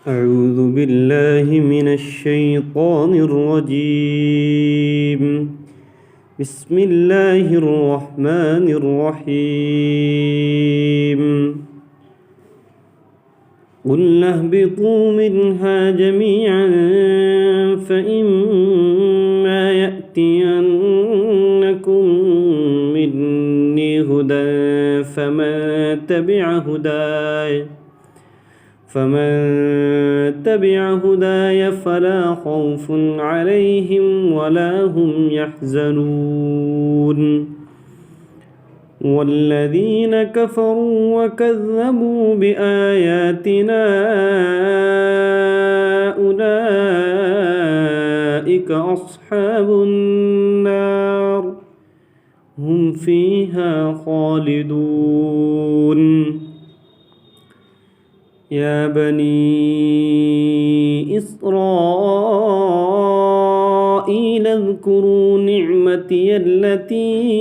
أعوذ بالله من الشيطان الرجيم. بسم الله الرحمن الرحيم. قلنا اهبطوا منها جميعا فإما يأتينكم مني هدى فمن تبع هداي فلا خوف عليهم ولا هم يحزنون. والذين كفروا وكذبوا بآياتنا أولئك أصحاب النار هم فيها خالدون. يا بني إسرائيل اذكروا نعمتي التي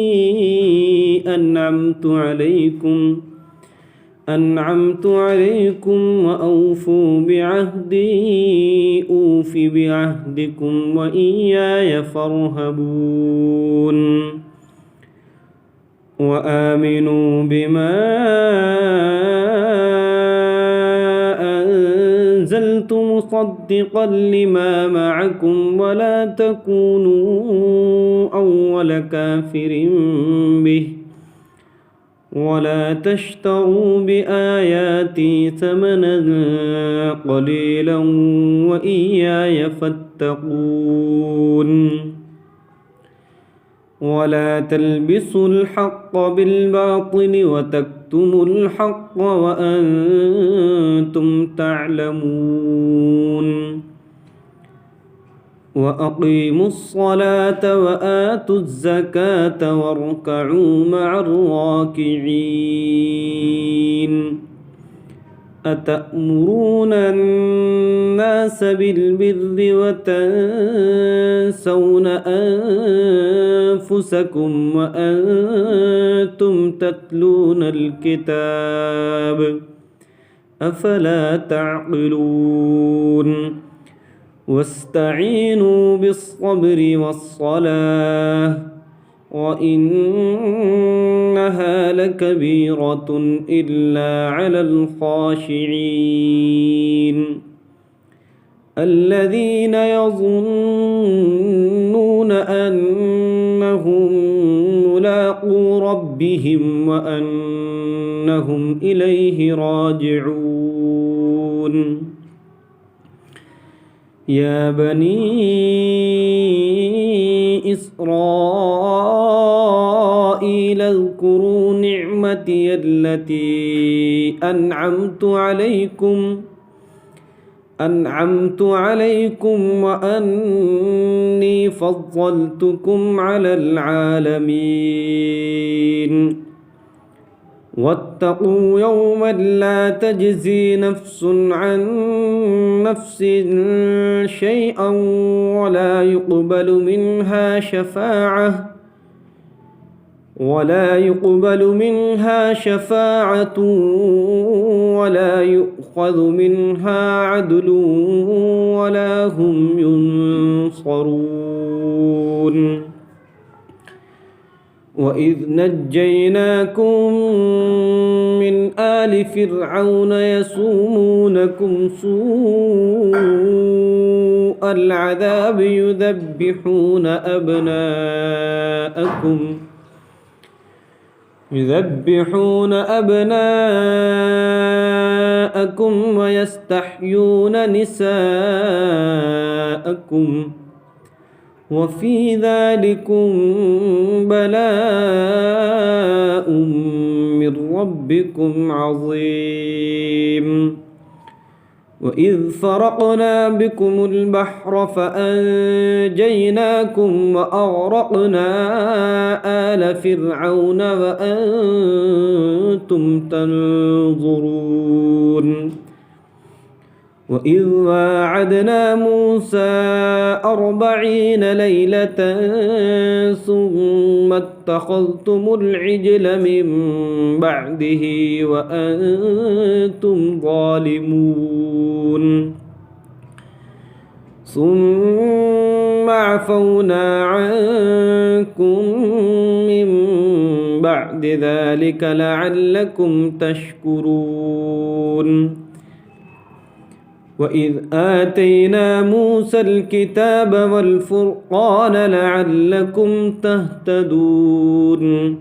أنعمت عليكم وأوفوا بعهدي أوف بعهدكم وإياي فارهبون. وآمنوا بما أنزلت مصدقا لما معكم ولا تكونوا أول كافر به ولا تشتروا بآياتي ثمنا قليلا وإياي فاتقون. ولا تلبسوا الحق بالباطل وتكتموا الحق وأنتم تعلمون. وأقيموا الصلاة وآتوا الزكاة واركعوا مع الراكعين. أتأمرون الناس بالبر وتنسون أنفسكم وأنتم تتلون الكتاب أفلا تعقلون. واستعينوا بالصبر والصلاة وإنها لكبيرة إلا على الخاشعين الذين يظنون أنهم ملاقو ربهم وأنهم إليه راجعون. يا بني إسرائيل اذكروا نعمتي التي أنعمت عليكم وأني فضلتكم على العالمين. واتقوا يوما لا تجزي نفس عن نفس شيئا ولا يقبل منها شفاعة ولا يؤخذ منها عدل ولا هم ينصرون. وإذ نجيناكم من آل فرعون يسومونكم سوء العذاب يذبحون أبناءكم ويستحيون نساءكم وفي ذلكم بلاء من ربكم عظيم. وإذ فرقنا بكم البحر فأنجيناكم وأغرقنا آل فرعون وأنتم تنظرون. وإذ واعدنا موسى 40 ليلة ثم اتخذتم العجل من بعده وأنتم ظالمون ثم عفونا عنكم من بعد ذلك لعلكم تشكرون وإذ آتينا موسى الكتاب والفرقان لعلكم تهتدون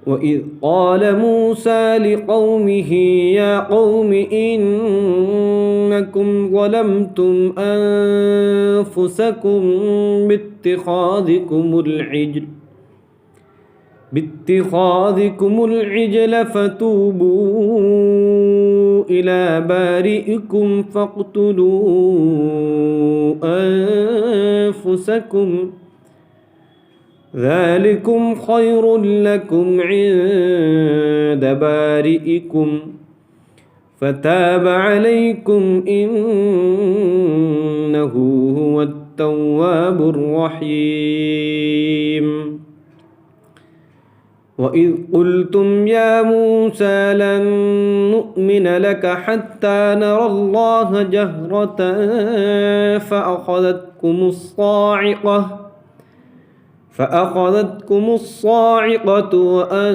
وإذ قال موسى لقومه يا قوم إنكم ظلمتم أنفسكم باتخاذكم العجل فتوبوا إلى بارئكم فاقتلوا أنفسكم ذلكم خير لكم عند بارئكم فتاب عليكم إنه هو التواب الرحيم وإذ قلتم يا موسى لن نؤمن لك حتى نرى الله جهرة فأخذتكم الصاعقة وأنتم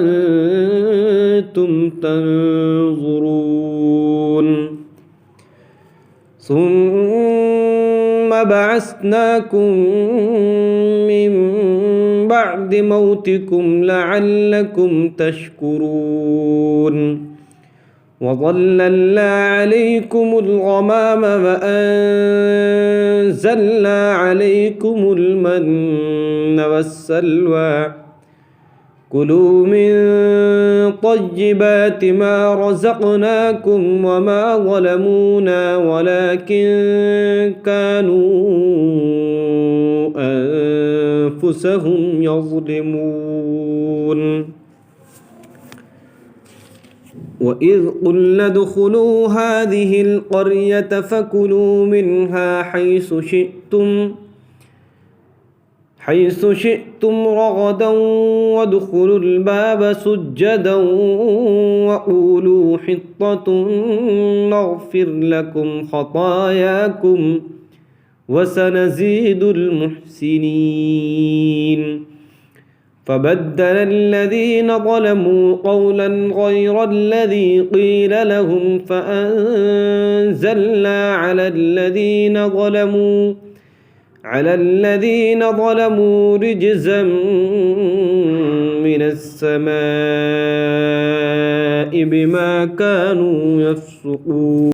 تنظرون ثم بعثناكم من بعد موتكم لعلكم تشكرون وظللنا عليكم الغمام وأنزلنا عليكم المن والسلوى كلوا من طيبات ما رزقناكم وما ظلمونا ولكن كانوا أنفسهم يظلمون وإذ قلنا ادخلوا هذه القرية فكلوا منها حيث شئتم رغدا وادخلوا الباب سجدا وقولوا حطة نغفر لكم خطاياكم وسنزيد المحسنين فبدل الذين ظلموا قولا غير الذي قيل لهم فأنزلنا على الذين ظلموا رجزا من السماء بما كانوا يفسقون